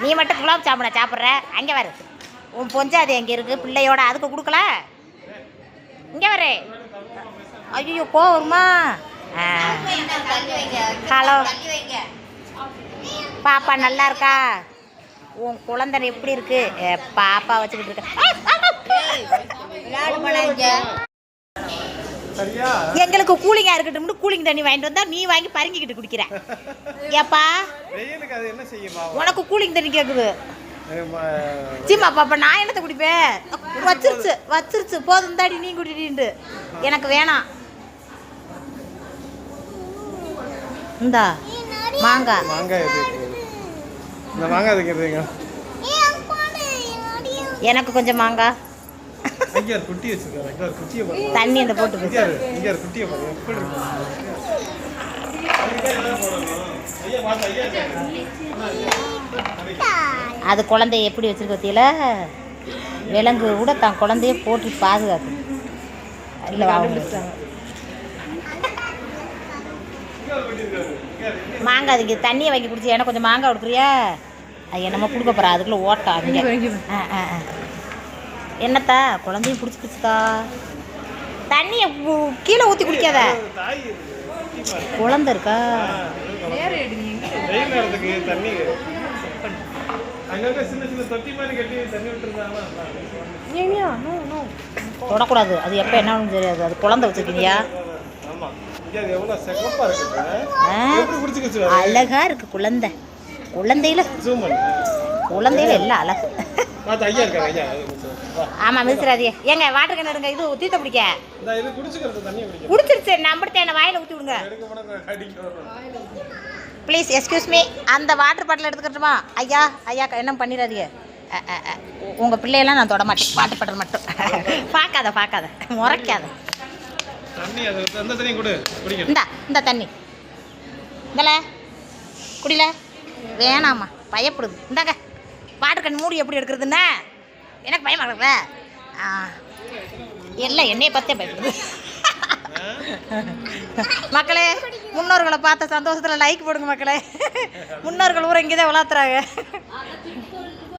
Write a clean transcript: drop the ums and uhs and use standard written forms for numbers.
நீ மட்டும் குலாப் ஜாமுனை சாப்பிட்ற. அங்கே வரு, உன் பொஞ்சாது எங்கே இருக்குது பிள்ளையோட, அதுக்கு கொடுக்கல. இங்கே வரு. ஐயோ கோவருமா. ஹலோ பாப்பா, நல்லா இருக்கா? உன் குழந்தை எப்படி இருக்கு? பாப்பா வச்சுக்கிட்டு இருக்க. எங்களுக்கு கூலிங்கா இருக்கட்டும், கூலிங் தண்ணி வாங்கிட்டு வந்தா நீ வாங்கி பருங்கிக்கிட்டு குடிக்கிற. ஏப்பா உனக்கு கூலிங் தண்ணி கேக்குது. சிம்மா பாப்பா, நான் என்னத்தை குடிப்பேன்? வச்சிருச்சு போதும் தாடி, நீ குடிட்டு. எனக்கு வேணாம். இந்தா மாங்காய். எனக்கு கொஞ்சம் மாங்காய். தண்ணி அந்த போட்டு அது குழந்தைய எப்படி வச்சிருக்க பத்தியில, விலங்கு கூட தான் குழந்தைய போட்டு பாதுகாக்கு. இல்லை மாங்காய் அதுக்கு தண்ணியை வாங்கி குடிச்சு எனக்கு கொஞ்சம் மாங்காய் கொடுக்குறியா? அது என்னமோ கொடுக்க போகிறா, அதுக்குள்ளே ஓட்டா. அதுங்க என்னத்தா குழந்தையும் பிடிச்சிக்கிச்சுக்கா. தண்ணியை கீழே ஊற்றி குடிக்காத. குழந்தை இருக்கா? தொடக்கூடாது, அது எப்போ என்ன தெரியாது. அது குழந்தை வச்சுருக்கீங்களா? அழகா இருக்கு குழந்தை. குழந்தையில எல்லாம் அழகு. ஆமா மிஸ்ராதியே. ஏங்க வாட்டர் கேன் எடுங்க. இது தீத்த பிடிக்க குடிச்சிருச்சு. நம்பிட்டு என்ன வாயில ஊற்றி விடுங்க ப்ளீஸ். எக்ஸ்கியூஸ் மீ, அந்த வாட்டர் பாட்டில் எடுத்துக்கட்டுமா? ஐயா ஐயா என்ன பண்ணிடாதீங்க. உங்கள் பிள்ளையெல்லாம் நான் தொட மாட்டேன். வாட்டர் பாட்டில் மட்டும். பார்க்காத முறைக்காத. இந்த தண்ணி இந்தல குடில. வேணாம்மா, பயப்படுது. இந்தாங்க வாட்டர் கேன் மூடி எப்படி எடுக்கிறதுன்னா எனக்கு பயமாக இருக்குல்ல. எல்லாம் என்னையை பார்த்தே பயப்படுது. மக்களே, முன்னோர்களை பார்த்த சந்தோஷத்தில் லைக் போடுங்க மக்களே. முன்னோர்கள் ஊரை இங்கே தான் வளர்த்துறாங்க.